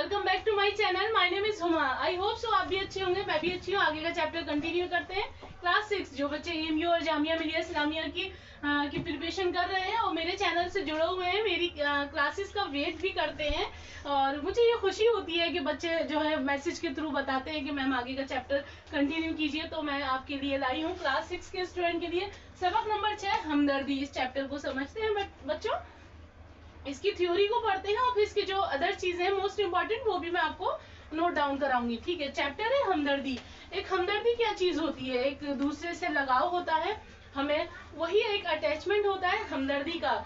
Welcome back to my channel. My name is Huma. I hope so आप भी अच्छे होंगे, मैं भी अच्छी हूँ। आगे का चैप्टर कंटिन्यू करते हैं। क्लास 6 जो बच्चे EMU और जामिया मिलिया इस्लामिया की प्रिपरेशन कर रहे हैं और मेरे चैनल से जुड़े हुए हैं, मेरी क्लासेस का वेट भी करते हैं, और मुझे ये खुशी होती है कि बच्चे जो है मैसेज के थ्रू बताते हैं कि मैम आगे का चैप्टर कंटिन्यू कीजिए। तो मैं आपके लिए लाई हूँ क्लास 6 के स्टूडेंट के लिए सबक नंबर 6 हमदर्दी। इस चैप्टर को समझते हैं बच्चों, इसकी थ्योरी को पढ़ते हैं और फिर इसकी जो अदर चीजें हैं मोस्ट इम्पोर्टेंट वो भी मैं आपको नोट डाउन कराऊंगी। ठीक है, चैप्टर है हमदर्दी। एक हमदर्दी क्या चीज होती है? एक दूसरे से लगाव होता है हमें, वही एक अटैचमेंट होता है हमदर्दी का,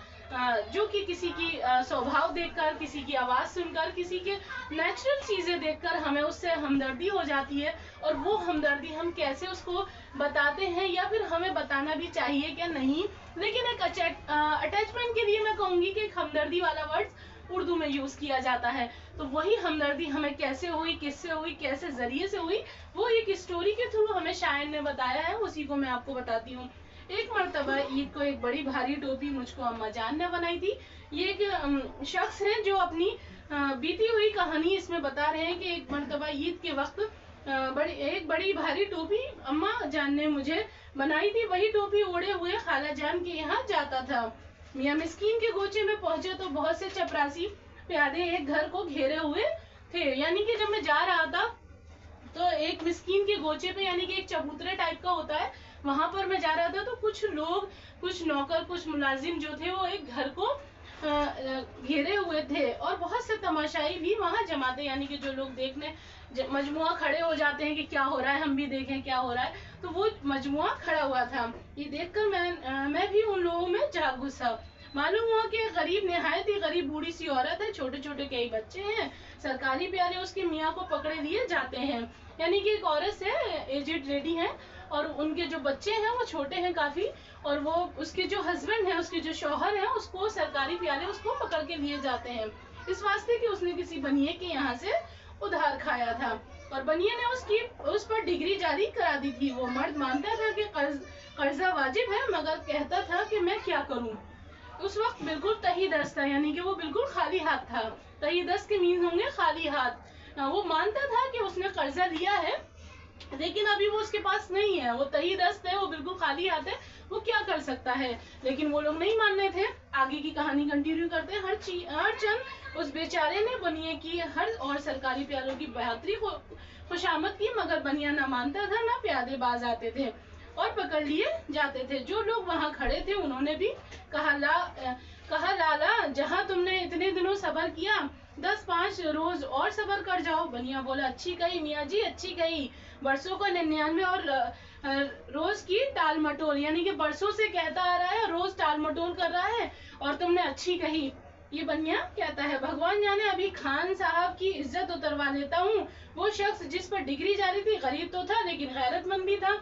जो कि किसी की स्वभाव देखकर, किसी की आवाज सुनकर, किसी के नेचुरल चीजें देखकर हमें उससे हमदर्दी हो जाती है। और वो हमदर्दी हम कैसे उसको बताते हैं या फिर हमें बताना भी चाहिए क्या नहीं, लेकिन एक अटैचमेंट के लिए मैं कहूंगी कि एक हमदर्दी वाला वर्ड उर्दू में यूज किया जाता है। तो वही हमदर्दी हमें कैसे हुई, किससे हुई, कैसे जरिए से हुई, वो एक स्टोरी के थ्रू हमें शायर ने बताया है, उसी को मैं आपको बताती हूँ। एक मर्तबा ईद को एक बड़ी भारी टोपी मुझको अम्मा जान ने बनाई थी। ये एक शख्स है जो अपनी बीती हुई कहानी इसमें बता रहे हैं कि एक मर्तबा ईद के वक्त एक बड़ी भारी टोपी अम्मा जान ने मुझे बनाई थी। वही टोपी ओढ़े हुए खाला जान के यहाँ जाता था। मियाँ मिस्कीन के गोचे में पहुंचे तो बहुत से चपरासी प्यादे एक घर को घेरे हुए थे। यानी कि जब मैं जा रहा था तो एक मिस्कीन के गोचे पे, यानी कि एक चबूतरे टाइप का होता है, वहां पर मैं जा रहा था तो कुछ लोग, कुछ नौकर, कुछ मुलाजिम जो थे वो एक घर को घेरे हुए थे और बहुत से तमाशाई भी वहां जमा थे। यानी कि जो लोग देखने मजमुआ खड़े हो जाते हैं कि क्या हो रहा है, हम भी देखें क्या हो रहा है, तो वो मजमुआ खड़ा हुआ था। ये देखकर मैं भी उन लोगों में जा घुसा। मालूम हुआ कि गरीब, निहायत ही गरीब बूढ़ी सी औरत है, छोटे छोटे कई बच्चे हैं। सरकारी प्यारे उसके मियाँ को पकड़े दिए जाते हैं। यानी कि एक औरत है, एजेड लेडी है, और उनके जो बच्चे हैं वो छोटे हैं काफी, और वो उसके जो हस्बैंड है, उसके जो शौहर है, उसको सरकारी प्यारे उसको पकड़ के लिए जाते हैं, इस वास्ते कि उसने किसी बनिए के यहाँ से उधार खाया था और बनिए ने उस पर डिग्री जारी करा दी थी। वो मर्द मानता था कि कर्जा वाजिब है, मगर कहता था कि मैं क्या करूं। उस वक्त बिल्कुल तही दस्त था, यानी कि वो बिल्कुल खाली हाथ था। तही दस्त के मीन होंगे खाली हाथ। वो मानता था कि उसने कर्जा लिया है, लेकिन अभी वो उसके पास नहीं है, वो तही दस्त है, वो बिल्कुल खाली हाथ है, वो क्या कर सकता है। लेकिन वो लोग नहीं मान रहे थे। आगे की कहानी कंटिन्यू करते हैं। हर चंद उस बेचारे ने बनिए की हर और सरकारी प्यारों की बहादुरी को खुशामद की, मगर बनिया ना मानता था, ना प्यादे बाज आते थे और पकड़ लिए जाते थे। जो लोग वहां खड़े थे उन्होंने भी कहा लाला, जहां तुमने इतने दिनों सबर किया, 10-5 रोज और सबर कर जाओ। बनिया बोला, अच्छी कही मियाँ जी, अच्छी कही। बरसों का 99 और रोज की टाल मटोल, यानी कि बरसों से कहता आ रहा है, रोज टाल मटोल कर रहा है, और तुमने अच्छी कही। ये बनिया कहता है, भगवान जाने अभी खान साहब की इज्जत उतरवा लेता हूँ। वो शख्स जिस पर डिग्री जारी थी गरीब तो था लेकिन गैरतमंद भी था।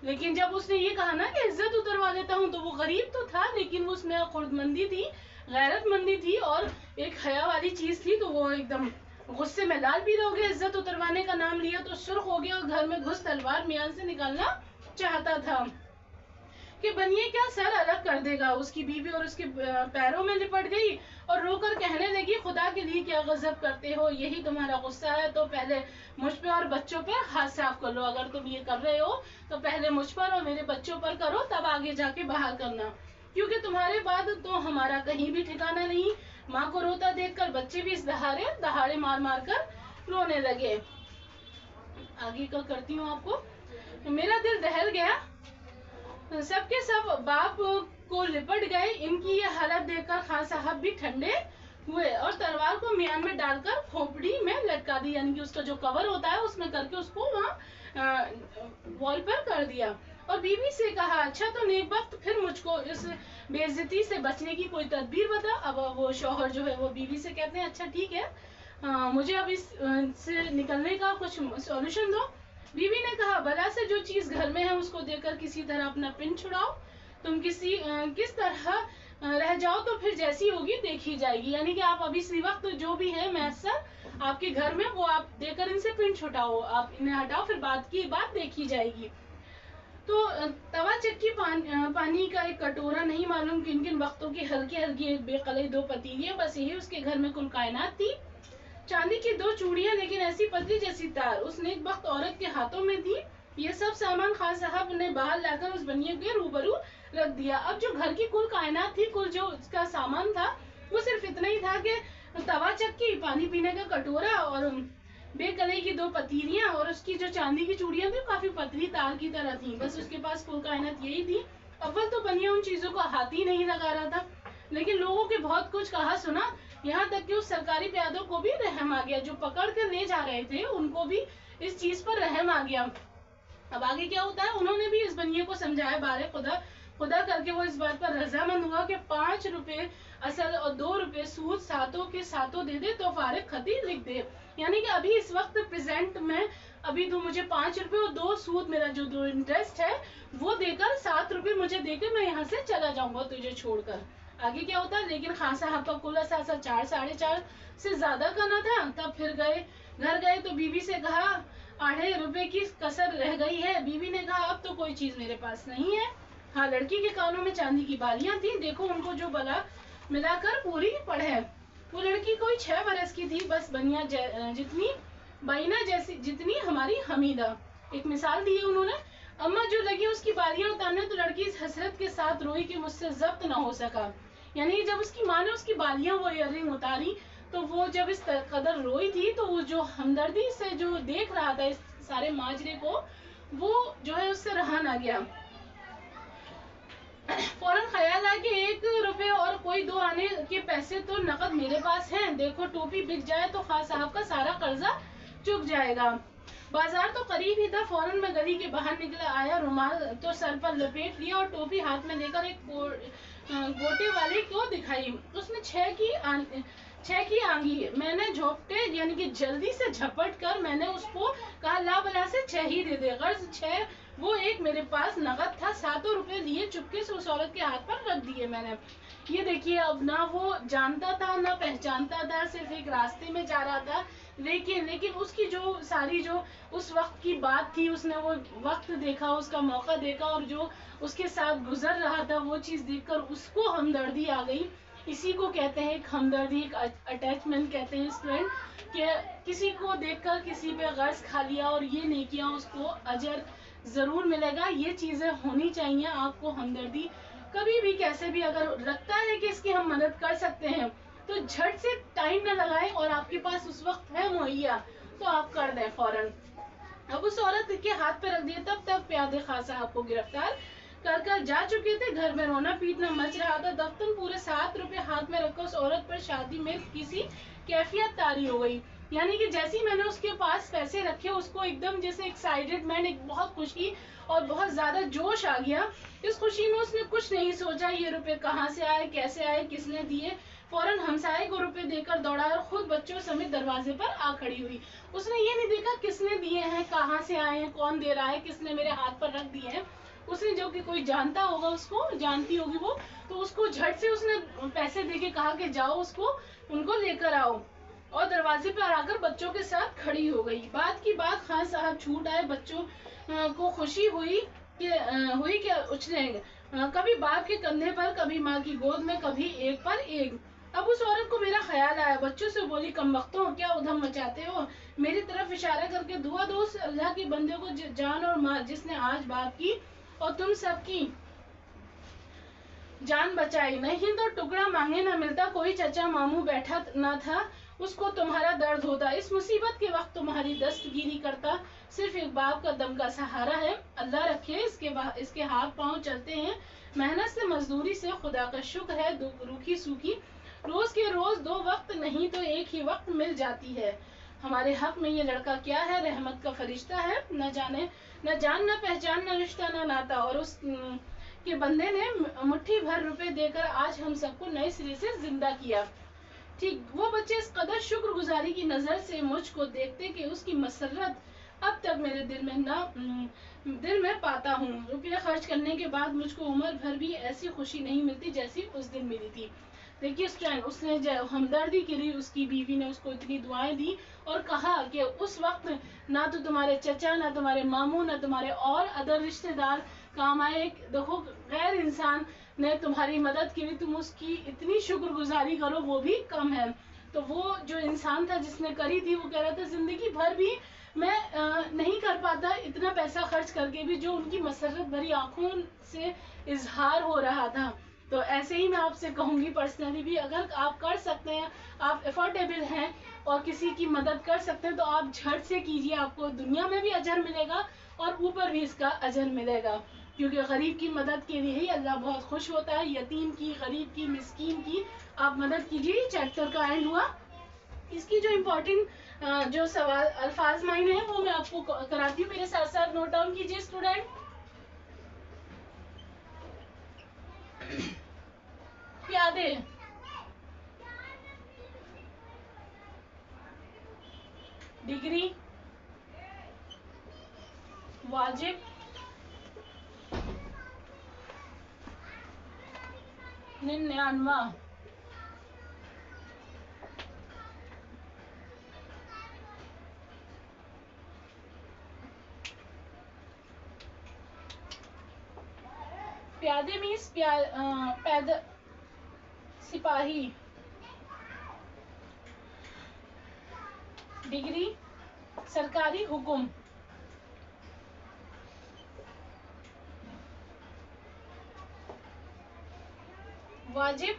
लेकिन जब उसने ये कहा ना कि इज्जत उतरवा लेता हूँ, तो वो गरीब तो था लेकिन उसमें खुर्दमंदी थी, गैरतमंदी थी और एक हया वाली चीज थी। तो वो एकदम गुस्से में लाल पीला हो गया। इज्जत उतरवाने का नाम लिया तो सुर्ख हो गया और घर में घुस तलवार मियां से निकालना चाहता था कि बनिए क्या सर अलग कर देगा। उसकी बीवी और उसके पैरों में लिपट गई और रोकर कहने लगी, खुदा के लिए क्या गजब करते हो, यही तुम्हारा गुस्सा है तो पहले मुझ पे और बच्चों पे हाथ साफ कर लो। अगर तुम ये कर रहे हो तो पहले मुझ पर और मेरे बच्चों पर करो, तब आगे जाके बाहर करना, क्योंकि तुम्हारे बाद तो हमारा कहीं भी ठिकाना नहीं। माँ को रोता देखकर बच्चे भी इस दहाड़े मार मार कर रोने लगे। आगे का करती हूँ आपको। मेरा दिल दहल गया, सबके सब बाप को लिपट गए। इनकी ये हालत देखकर खान साहब भी ठंडे हुए और तलवार को म्यान में डालकर खोपड़ी में लटका दी, यानी कि उसका जो कवर होता है उसमें करके उसको वहाँ वॉल पर कर दिया। और बीवी से कहा, अच्छा तो नेक वक्त, फिर मुझको इस बेइज्जती से बचने की कोई तदबीर बता। अब वो शौहर जो है वो बीवी से कहते हैं, अच्छा ठीक है, मुझे अब इससे निकलने का कुछ सॉल्यूशन दो। बीवी ने कहा, बला से जो चीज घर में है उसको देकर किसी तरह अपना पिन छुड़ाओ। तुम किस तरह रह जाओ तो फिर जैसी होगी देखी जाएगी। यानी कि आप अभी इसी वक्त जो भी है मैसर आपके घर में वो आप देकर इनसे पिन छुटाओ, आप इन्हें हटाओ, फिर बात की बात देखी जाएगी। तो तवा चक्की पानी का एक कटोरा, नहीं मालूम किन किन वक्तों की हल्की हल्की एक बेकलई 2 पतीलियां, बस यही उसके घर में कुल कायनात थी। चांदी की 2 चूड़ियां लेकिन ऐसी पतली जैसी तार उस नेक वक्त औरत के हाथों में थी। ये सब सामान खान साहब ने बाहर लाकर उस बनिए के रूबरू रख दिया। अब जो घर की कुल कायनात थी, कुल जो उसका सामान था, वो सिर्फ इतना ही था कि तवा चक्की, पानी पीने का कटोरा और बेकले की 2 पतीलियां और उसकी जो चांदी की चूड़ियां थी काफी पतली तार की तरह थी। बस उसके पास कुल कायनात यही थी। अव्वल तो बनिया उन चीजों को हाथ ही नहीं लगा रहा था, लेकिन लोगों के बहुत कुछ कहा सुना, यहाँ तक कि उस सरकारी प्यादों को भी रहम आ गया। जो पकड़ कर ले जा रहे थे उनको भी इस चीज पर रहम आ गया। अब आगे क्या होता है, उन्होंने भी इस बनिए को समझाया बारे खुदा खुदा करके वो इस बात पर रजामंद हुआ कि 5 रुपए असल और 2 रुपए सूद सातों के सातों दे दे तो फारिग खती लिख दे। यानी कि अभी इस वक्त प्रेजेंट में अभी तो मुझे 5 रुपए और 2 सूद, मेरा जो इंटरेस्ट है वो देकर 7 रुपए मुझे देकर मैं यहाँ से चला जाऊंगा तुझे छोड़कर। आगे क्या होता है, लेकिन खान साहब का कुल असासा 4 साढ़े 4 से ज्यादा का ना था। तब फिर घर गए तो बीवी से कहा 8 रुपए की कसर रह गई है। बीवी ने कहा अब तो कोई चीज मेरे पास नहीं है। हाँ, लड़की के कानों में चांदी की बालियां थी, देखो उनको जो बला मिलाकर पूरी पढ़े। वो लड़की कोई 6 बरस की थी, बस बनिया जितनी बाइना जैसी जितनी हमारी हमीदा। एक मिसाल दी है उन्होंने। अम्मा जो लगी उसकी बालियां उतारने तो लड़की इस हसरत के साथ रोई कि मुझसे जब्त ना हो सका। यानी जब उसकी माँ ने उसकी बालियां वो इयररिंग उतारी तो वो जब इस कदर रोई थी तो वो जो हमदर्दी से जो देख रहा था इस सारे माजरे को, वो जो है उससे रहा ना गया। फौरन ख्याल आया कि 1 रुपए और कोई 2 आने के पैसे तो नकद मेरे पास हैं। देखो टोपी बिक जाए तो खान साहब का सारा कर्जा चुक जाएगा। बाजार तो करीब ही था। फौरन मैं गली के बाहर निकला, आया, रुमाल तो सर पर लपेट लिया और टोपी हाथ में लेकर एक गोटे वाले को दिखाई। उसने 6 की आंगी। मैंने झोपटे यानी कि जल्दी से झपट कर मैंने उसको कहा ला बला से 6 ही दे दे। गर्ज 6 वो एक मेरे पास नगद था। 7 रुपए लिए चुपके से उस औरत के हाथ पर रख दिए मैंने। ये देखिए, अब ना वो जानता था ना पहचानता था, सिर्फ एक रास्ते में जा रहा था, लेकिन उसकी जो सारी जो उस वक्त की बात थी, उसने वो वक्त देखा, उसका मौका देखा और जो उसके साथ गुजर रहा था वो चीज देखकर उसको हमदर्दी आ गई। इसी को कहते हैं एक हमदर्दी, एक अटैचमेंट कहते हैं स्टूडेंट, कि किसी को देखकर किसी पे गर्ज खा लिया और ये नहीं किया, उसको अजर जरूर मिलेगा। ये चीजें होनी चाहिए आपको। हमदर्दी कभी भी कैसे भी अगर लगता है कि इसकी हम मदद कर सकते हैं तो झट से टाइम न लगाएं और आपके पास उस वक्त है मुहैया तो आप कर दें फौरन। अब उस औरत के हाथ पे रख दिए। तब तक प्यादे खान साहब को गिरफ्तार कर जा चुके थे। घर में रोना पीटना मच रहा था। दफ्तर पूरे 7 रुपए हाथ में रखकर उस औरत पर शादी में किसी कैफियत तारी हो गई। यानी कि जैसे मैंने उसके पास पैसे रखे, उसको एकदम जैसे एक्साइटेडमेंट, एक बहुत खुशी और बहुत ज्यादा जोश आ गया। इस खुशी में उसने कुछ नहीं सोचा ये रुपए कहाँ से आए, कैसे आए, किसने दिए। फौरन हमसाये को रुपए देकर दौड़ा और खुद बच्चों समेत दरवाजे पर आ खड़ी हुई। उसने ये नहीं देखा किसने दिए हैं, कहाँ से आए हैं, कौन दे रहा है, किसने मेरे हाथ पर रख दिए हैं। उसने जो कि कोई जानता होगा, उसको जानती होगी वो, तो उसको झट से उसने पैसे देके कहा कि जाओ उसको उनको लेकर आओ, और दरवाजे पर आकर बच्चों के साथ खड़ी हो गई। बात की बात खान साहब छूट आए। बच्चों को खुशी हुई कि उछलेंगे, कभी बाप के कंधे पर, कभी माँ की गोद में, कभी एक पर एक। अब उस औरत को मेरा ख्याल आया। बच्चों से बोली, कम वक्तों क्या उधम मचाते हो। मेरी तरफ इशारा करके दुआ दो उस अल्लाह के बंदे को जान और माँ जिसने आज बाप की और तुम सबकी जान बचाई। नहीं तो टुकड़ा मांगे ना मिलता। कोई चचा मामू बैठा ना था, उसको तुम्हारा दर्द होता। इस मुसीबत के वक्त तुम्हारी दस्तगीरी करता सिर्फ एक बाप का दम का सहारा है। अल्लाह रखे इसके हाथ पांव चलते हैं मेहनत से, मजदूरी से, खुदा का शुक्र है रूखी सूखी रोज के रोज 2 वक्त नहीं तो एक ही वक्त मिल जाती है। हमारे हक में ये लड़का क्या है, रहमत का फरिश्ता है। न जान न पहचान, न रिश्ता न नाता। और उस के बंदे ने मुट्ठी भर रुपए देकर आज हम सबको नए सिरे से जिंदा किया। ठीक वो बच्चे इस कदर शुक्रगुजारी की नजर से मुझको देखते कि उसकी मसरत अब तक मेरे दिल में पाता हूँ। रुपया खर्च करने के बाद मुझको उम्र भर भी ऐसी खुशी नहीं मिलती जैसी उस दिन मिली थी। देखिए स्टूडेंट, उसने हमदर्दी के लिए उसकी बीवी ने उसको इतनी दुआएं दी और कहा कि उस वक्त ना तो तुम्हारे चचा, ना तुम्हारे मामू, ना तुम्हारे और अदर रिश्तेदार काम आए। देखो, गैर इंसान ने तुम्हारी मदद की, तुम उसकी इतनी शुक्रगुजारी करो वो भी कम है। تو وہ جو انسان تھا جس نے کری تھی وہ کہہ رہا تھا زندگی بھر بھی میں نہیں کر پاتا اتنا پیسہ خرچ کر کے بھی جو ان کی مسرت بھری آنکھوں سے اظہار ہو رہا تھا. تو ایسے ہی میں آپ سے کہوں گی پرسنلی بھی اگر آپ کر سکتے ہیں, آپ افورڈیبل ہیں اور کسی کی مدد کر سکتے ہیں تو آپ جھٹ سے کیجیے, آپ کو دنیا میں بھی اجر ملے گا اور اوپر بھی اس کا اجر ملے گا, کیونکہ غریب کی مدد کے لیے ہی اللہ بہت خوش ہوتا ہے. یتیم کی, غریب کی, مسکین کی آپ مدد کیجیے. یہ چیپٹر کا اینڈ ہوا. اس کی جو امپورٹنٹ جو سوال الفاظ معنی ہیں وہ میں آپ کو کراتی ہوں, میرے ساتھ ساتھ نوٹ ڈاؤن کیجیے اسٹوڈینٹ. پیادے, ڈگری, واجب, ننانوہ, پیادے مینس سپاہی, ڈگری سرکاری حکم, واجب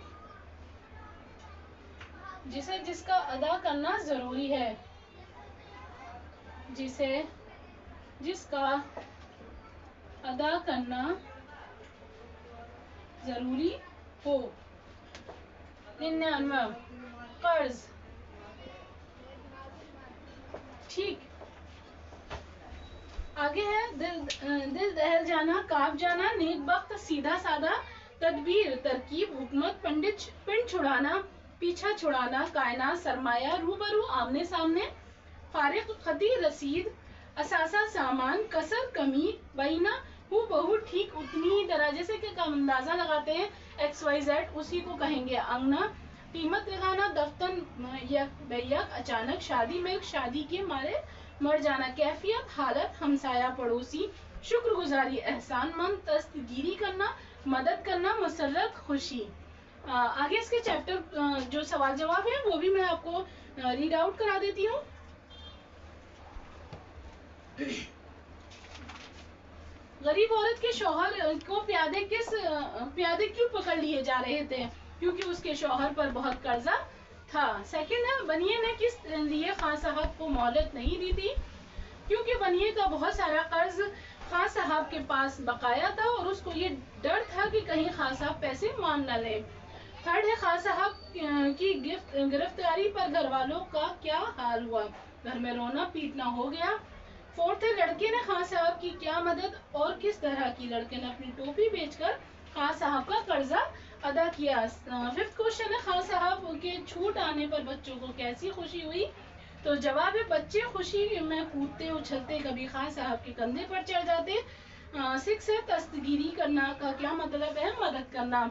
جسے جس کا ادا کرنا ضروری ہے, جسے جس کا ادا کرنا ضروری ہو. 99 قرض. ٹھیک, آگے ہے دل دہل جانا, کاپ جانا, نیک بخت, سیدھا سادہ, تدبیر, ترکیب, حکمت, پنڈ چھڑانا, پیچھا چھڑانا, کائنات, سرمایہ, روبرو, آمنے سامنے, فارغ, خطی, رسید, اثاثہ, سامان, کسر, کمی, بینہ, ہو بہو, ٹھیک, اتنی طرح, جیسے کہ اندازہ لگاتے ہیں XYZ اسی کو کہیں گے انگنا. قیمت لگانا, دفتن, یک بیک, اچانک, شادی, ملک, شادی کے مارے مر جانا, کیفیت, حالت, ہمسایہ, پڑوسی, شکر گزاری, احسان مند, دستگیری کرنا, مدد کرنا, مسرت, خوشی. آگے اس کے چیپٹر جو سوال جواب ہے وہ بھی میں آپ کو ریڈ آؤٹ کرا دیتی ہوں. غریب عورت کے شوہر کو پیادے کیوں پکڑ لیے جا رہے تھے؟ کیونکہ اس کے شوہر پر بہت قرضہ تھا. سیکنڈ ہے بنیے نے کس لیے خان صاحب کو مہلت نہیں دی تھی؟ کیونکہ بنیے کا بہت سارا قرض خان صاحب کے پاس بقایا تھا اور اس کو یہ ڈر تھا کہ کہیں خان صاحب پیسے مان نہ لیں. تھرڈ ہے خان صاحب کی گرفتاری پر گھر والوں کا کیا حال ہوا؟ گھر میں رونا پیٹنا ہو گیا. فورتھ ہے لڑکے نے خان صاحب کی کیا مدد اور کس طرح کی؟ لڑکے نے اپنی ٹوپی بیچ کر خان صاحب کا قرضہ ادا کیا. ففتھ کوشچن ہے خان صاحب کے چھوٹ آنے پر بچوں کو کیسی خوشی ہوئی؟ تو جواب ہے بچے خوشی میں کودتے اچھلتے کبھی خان صاحب کے کندھے پر چڑھ جاتے. 6 ہے دستگیری کرنا کا کیا مطلب ہے؟ مدد کرنا.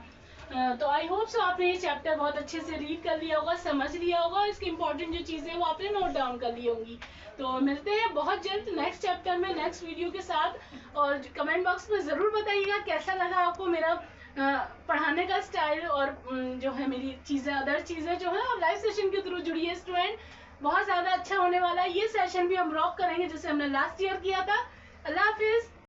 تو آئی ہوپ سو آپ نے یہ چیپٹر بہت اچھے سے ریڈ کر لیا ہوگا, سمجھ لیا ہوگا, اس کی امپورٹنٹ جو چیزیں وہ آپ نے نوٹ ڈاؤن کر لی ہوں گی. تو ملتے ہیں بہت جلد نیکسٹ چیپٹر میں نیکسٹ ویڈیو کے ساتھ, اور کمنٹ باکس میں ضرور بتائیے گا کیسا لگا آپ کو میرا پڑھانے کا اسٹائل اور جو ہے میری چیزیں ادر چیزیں جو ہے. اور لائیو سیشن کے تھرو جڑیے اسٹوڈینٹ, بہت زیادہ اچھا ہونے والا ہے. یہ سیشن بھی ہم راک کریں گے جیسے ہم نے لاسٹ ایئر کیا تھا. اللہ حافظ.